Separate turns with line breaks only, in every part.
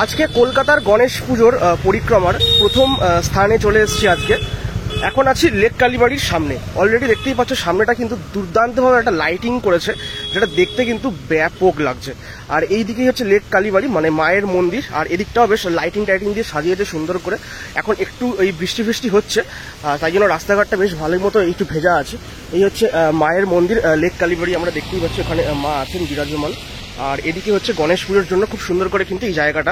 আজকে কলকাতার গণেশ পুজোর পরিক্রমার প্রথম স্থানে চলে এসেছি আজকে। এখন আছি লেক কালীবাড়ির সামনে। অলরেডি দেখতেই পাচ্ছ সামনেটা কিন্তু দুর্দান্তভাবে একটা লাইটিং করেছে, যেটা দেখতে কিন্তু ব্যাপক লাগছে। আর এই দিকেই হচ্ছে লেক কালীবাড়ি, মানে মায়ের মন্দির। আর এদিকটাও বেশ লাইটিং দিয়ে সাজিয়েছে সুন্দর করে। এখন একটু এই বৃষ্টি হচ্ছে, তাই জন্য রাস্তাঘাটটা বেশ ভালোই মতো একটু ভেজা আছে। এই হচ্ছে মায়ের মন্দির লেক কালীবাড়ি, আমরা দেখতেই পাচ্ছি ওখানে মা আছেন বিরাজমান। আর এদিকে হচ্ছে গণেশ পুজোর জন্য খুব সুন্দর করে কিন্তু এই জায়গাটা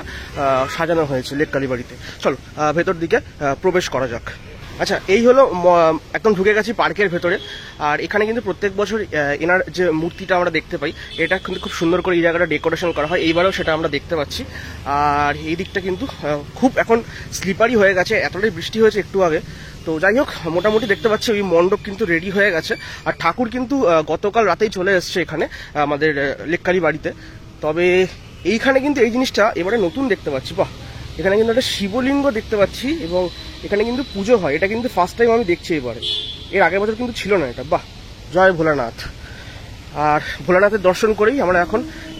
সাজানো হয়েছে লেক কালীবাড়িতে। চলো ভেতর দিকে প্রবেশ করা যাক। আচ্ছা, এই হলো একদম ঢুকে গেছি পার্কের ভেতরে। আর এখানে কিন্তু প্রত্যেক বছর এনার যে মূর্তিটা আমরা দেখতে পাই, এটা কিন্তু খুব সুন্দর করে এই জায়গাটা ডেকোরেশন করা হয়। এইবারেও সেটা আমরা দেখতে পাচ্ছি। আর এই দিকটা কিন্তু খুব এখন স্লিপারি হয়ে গেছে, এতটাই বৃষ্টি হয়েছে একটু আগে। তো যাই হোক, মোটামুটি দেখতে পাচ্ছি ওই মণ্ডপ কিন্তু রেডি হয়ে গেছে। আর ঠাকুর কিন্তু গতকাল রাতেই চলে এসছে এখানে আমাদের লেক কালীবাড়িতে। তবে এইখানে কিন্তু এই জিনিসটা এবারে নতুন দেখতে পাচ্ছি। বাহ, এখানে কিন্তু একটা শিবলিঙ্গ দেখতে পাচ্ছি এবং এখানে কিন্তু পুজো হয়। এটা কিন্তু ফার্স্ট টাইম আমি দেখছি এবারে, এর আগের বছর কিন্তু ছিল না এটা। বাহ, জয় ভোলানাথ। আর ভোলানাথের দর্শন করেই আমরা এখন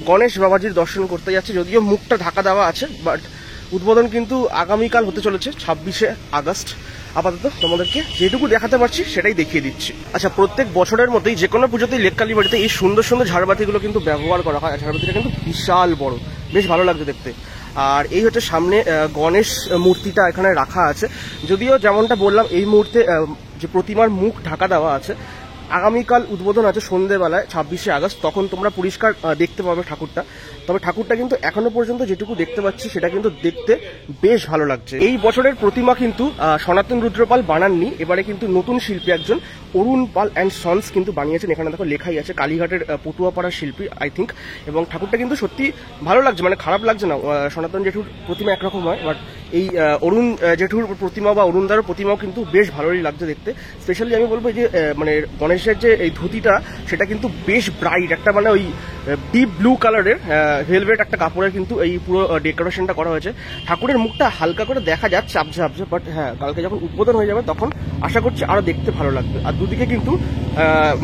গণেশ বাবাজির দর্শন করতে যাচ্ছি। যদিও মুখটা ঢাকা দেওয়া আছে, বাট উদ্বোধন কিন্তু আগামীকাল হতে চলেছে 26শে আগস্ট। আপাতত তোমাদেরকে যেটুকু দেখাতে পারছি সেটাই দেখিয়ে দিচ্ছি। আচ্ছা, প্রত্যেক বছরের মতোই যে কোনো পুজোতেই লেক কালীবাড়িতে এই সুন্দর সুন্দর ঝাড়বাতিগুলো কিন্তু ব্যবহার করা হয়। ঝাড়বাতিটা কিন্তু বিশাল বড়, বেশ ভালো লাগছে দেখতে। আর এই হচ্ছে সামনে গণেশ মূর্তিটা এখানে রাখা আছে। যদিও যেমনটা বললাম, এই মুহূর্তে যে প্রতিমার মুখ ঢাকা দেওয়া আছে। আগামীকাল উদ্বোধন আছে সন্ধ্যেবেলায় 26শে আগস্ট, তখন তোমরা পরিষ্কার দেখতে পাবে ঠাকুরটা। তবে ঠাকুরটা কিন্তু এখনো পর্যন্ত যেটুকু দেখতে পাচ্ছি সেটা কিন্তু দেখতে বেশ ভালো লাগছে। এই বছরের প্রতিমা কিন্তু সনাতন রুদ্রপাল বানাননি, এবারে কিন্তু নতুন শিল্পী একজন অরুণ পাল অ্যান্ড সন্স কিন্তু বানিয়েছেন। এখানে দেখো লেখাই আছে, কালীঘাটের পটুয়াপাড়ার শিল্পী আই থিঙ্ক। এবং ঠাকুরটা কিন্তু সত্যি ভালো লাগছে, মানে খারাপ লাগছে না। সনাতন জেঠুর প্রতিমা একরকম হয়, বাট এই অরুণ জেঠুর প্রতিমা বা অরুণদার প্রতিমাও কিন্তু বেশ ভালোই লাগছে দেখতে। স্পেশালি আমি বলবো যে মানে গণেশের যে এই ধুতিটা, সেটা কিন্তু বেশ ব্রাইট একটা, মানে ওই ডিপ ব্লু কালারের ভেলভেট একটা কাপড়ের কিন্তু এই পুরো ডেকোরেশনটা করা হয়েছে। ঠাকুরের মুখটা হালকা করে দেখা যাচ্ছে আবঝা, বাট হ্যাঁ, কালকে যখন উদ্বোধন হয়ে যাবে তখন আশা করছি আরো দেখতে ভালো লাগবে। আর দুদিকে কিন্তু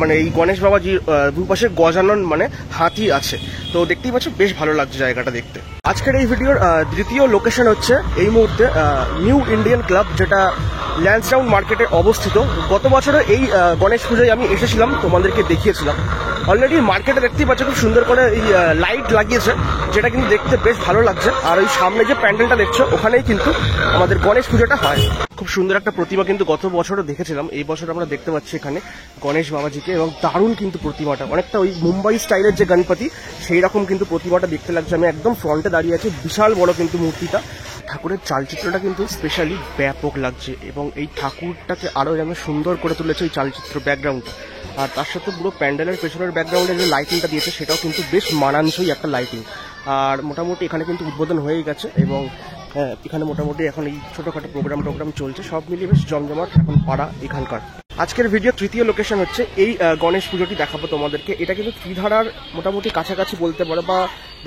মানে এই গণেশ বাবাজির দুপাশে গজানন মানে হাতি আছে। তো দেখতেই পাচ্ছ বেশ ভালো লাগছে জায়গাটা দেখতে। আজকের এই ভিডিওর দ্বিতীয় লোকেশন হচ্ছে এই মুহূর্তে নিউ ইন্ডিয়ান ক্লাব, যেটা ল্যান্সডাউন মার্কেটে অবস্থিত। গত বছরে এই গণেশ পুজোয় আমি এসেছিলাম, তোমাদেরকে দেখিয়েছিলাম। অলরেডি মার্কেটে দেখতেই পাচ্ছ খুব সুন্দর করে এই লাইট লাগিয়েছে, যেটা কিন্তু দেখতে বেশ ভালো লাগছে। আর ওই সামনে যে প্যান্ডেলটা দেখছো, ওখানেই কিন্তু আমাদের গণেশ পুজোটা হয়। খুব সুন্দর একটা প্রতিমা কিন্তু গত বছরও দেখেছিলাম, এই বছর আমরা দেখতে পাচ্ছি এখানে গণেশ বাবাজিকে। এবং দারুণ কিন্তু প্রতিমাটা, অনেকটা ওই মুম্বাই স্টাইলের যে গণপতি সেই রকম কিন্তু প্রতিমাটা দেখতে লাগছে। আমি একদম ফ্রন্টে দাঁড়িয়ে আছি, বিশাল বড় কিন্তু মূর্তিটা। ঠাকুরের চালচিত্রটা কিন্তু স্পেশালি ব্যাপক লাগছে এবং এই ঠাকুরটাকে আরও যেন সুন্দর করে তুলেছে এই চালচিত্র ব্যাকগ্রাউন্ডটা। আর তার সাথে পুরো প্যান্ডেলের পেছনের ব্যাকগ্রাউন্ডে যে লাইটিংটা দিয়েছে, সেটাও কিন্তু বেশ মানানসই একটা লাইটিং। আর মোটামুটি এখানে কিন্তু উদ্বোধন হয়েই গেছে এবং এখানে মোটামুটি এখন এই ছোটোখাটো প্রোগ্রাম চলছে। সব মিলিয়ে বেশ জমজমাট এখন পাড়া এখানকার। আজকের ভিডিও তৃতীয় লোকেশন হচ্ছে এই গণেশ পুজোটি দেখাবো তোমাদেরকে। এটা কিন্তু ত্রিধারার মোটামুটি কাছাকাছি বলতে পারো, বা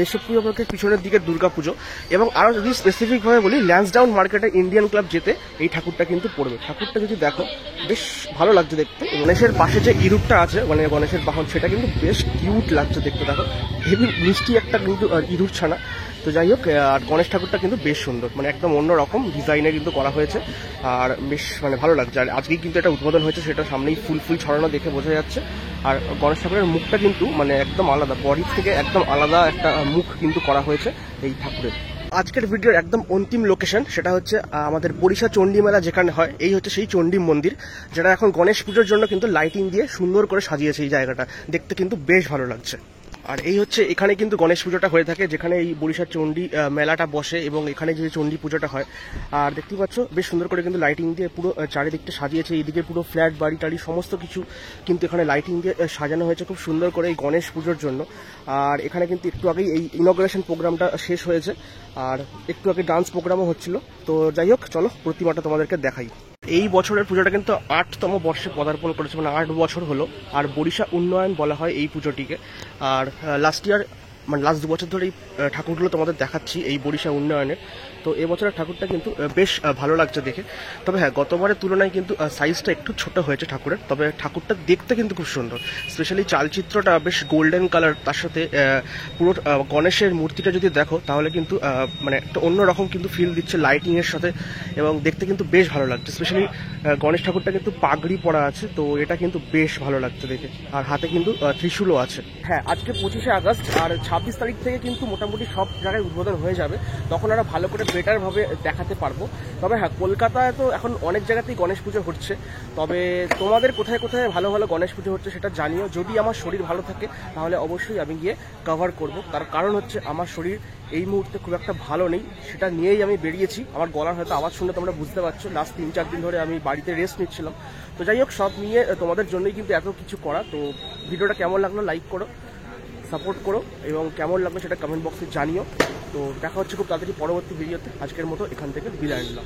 দেশপ্রিয় পার্কের পিছনের দিকে দুর্গাপুজো। এবং আরও যদি স্পেসিফিকভাবে বলি, ল্যান্সডাউন মার্কেটে ইন্ডিয়ান ক্লাব যেতে এই ঠাকুরটা কিন্তু পড়বে। ঠাকুরটা যদি দেখো বেশ ভালো লাগছে দেখতে। গণেশের পাশে যে ইঁদুরটা আছে, মানে গণেশের বাহন, সেটা কিন্তু বেশ কিউট লাগছে দেখতে। দেখো হেভি মিষ্টি একটা কিন্তু ইঁদুর ছানা। তো যাই হোক, আর গণেশ ঠাকুরটা কিন্তু বেশ সুন্দর, মানে একদম অন্যরকম ডিজাইনে কিন্তু করা হয়েছে। আর বেশ মানে ভালো লাগছে। আর আজকেই কিন্তু এটা উদ্বোধন হয়েছে, সেটা সামনেই ফুল ছড়ানো দেখে বোঝা যাচ্ছে। আর গণেশ ঠাকুরের মুখটা কিন্তু মানে একদম আলাদা, বডি থেকে একদম আলাদা একটা মুখ কিন্তু করা হয়েছে এই ঠাকুরের। আজকের ভিডিওর একদম অন্তিম লোকেশন, সেটা হচ্ছে আমাদের বরিশা চণ্ডী মেলা যেখানে হয়। এই হচ্ছে সেই চণ্ডী মন্দির, যেটা এখন গণেশ পুজোর জন্য কিন্তু লাইটিং দিয়ে সুন্দর করে সাজিয়েছে। এই জায়গাটা দেখতে কিন্তু বেশ ভালো লাগছে। আর এই হচ্ছে এখানে কিন্তু গণেশ পুজোটা হয়ে থাকে, যেখানে এই বরিশার চণ্ডী মেলাটা বসে এবং এখানে যে চণ্ডী পুজোটা হয়। আর দেখতেই পাচ্ছ বেশ সুন্দর করে কিন্তু লাইটিং দিয়ে পুরো চারিদিকটা সাজিয়েছে। এইদিকে পুরো ফ্ল্যাট বাড়ি টাড়ি সমস্ত কিছু কিন্তু এখানে লাইটিং দিয়ে সাজানো হয়েছে খুব সুন্দর করে এই গণেশ পুজোর জন্য। আর এখানে কিন্তু একটু আগেই এই ইনগ্রেশন প্রোগ্রামটা শেষ হয়েছে, আর একটু আগে ডান্স প্রোগ্রামও হচ্ছিল। তো যাই হোক, চলো প্রতিমাটা তোমাদেরকে দেখাই। এই বছরের পুজোটা কিন্তু 8তম বর্ষে পদার্পণ করেছে, মানে 8 বছর হলো। আর বরিশা উন্নয়ন বলা হয় এই পুজোটিকে। আর লাস্ট ইয়ার মানে লাস্ট 2 বছর ধরে এই ঠাকুরগুলো তোমাদের দেখাচ্ছি এই বরিশা উন্নয়নের। তো এবছরের ঠাকুরটা কিন্তু বেশ ভালো লাগছে দেখে। তবে হ্যাঁ, গতবারের তুলনায় কিন্তু সাইজটা একটু ছোট হয়েছে ঠাকুরের, তবে ঠাকুরটা দেখতে কিন্তু খুব সুন্দর। স্পেশালি চালচিত্রটা বেশ গোল্ডেন কালার, তার সাথে পুরো গণেশের মূর্তিটা যদি দেখো তাহলে কিন্তু মানে একটা অন্যরকম কিন্তু ফিল দিচ্ছে লাইটিংয়ের সাথে, এবং দেখতে কিন্তু বেশ ভালো লাগছে। স্পেশালি গণেশ ঠাকুরটা কিন্তু পাগড়ি পরা আছে, তো এটা কিন্তু বেশ ভালো লাগছে দেখে। আর হাতে কিন্তু ত্রিশূলও আছে। হ্যাঁ, আজকে 25শে আগস্ট, আর 26 তারিখ থেকে কিন্তু মোটামুটি সব জায়গায় উদ্বোধন হয়ে যাবে, তখন আরো ভালো করে বেটারভাবে দেখাতে পারবো। তবে হ্যাঁ, কলকাতায় তো এখন অনেক জায়গাতেই গণেশ পুজো হচ্ছে, তবে তোমাদের কোথায় কোথায় ভালো ভালো গণেশ পুজো হচ্ছে সেটা জানিও। যদি আমার শরীর ভালো থাকে তাহলে অবশ্যই আমি গিয়ে কভার করব। তার কারণ হচ্ছে আমার শরীর এই মুহূর্তে খুব একটা ভালো নেই, সেটা নিয়েই আমি বেরিয়েছি। আমার গলার হয়তো আওয়াজ শুনে তোমরা বুঝতে পারছো, লাস্ট 3-4 দিন ধরে আমি বাড়িতে রেস্ট নিচ্ছিলাম। তো যাই হোক, সব নিয়ে তোমাদের জন্যই কিন্তু এত কিছু করা। তো ভিডিওটা কেমন লাগলো লাইক করো, সাপোর্ট করো, এবং কেমন লাগলো সেটা কমেন্ট বক্সে জানিও। তো দেখা হচ্ছে খুব তাড়াতাড়ি পরবর্তী ভিডিওতে। আজকের মতো এখান থেকে বিদায় নিলাম।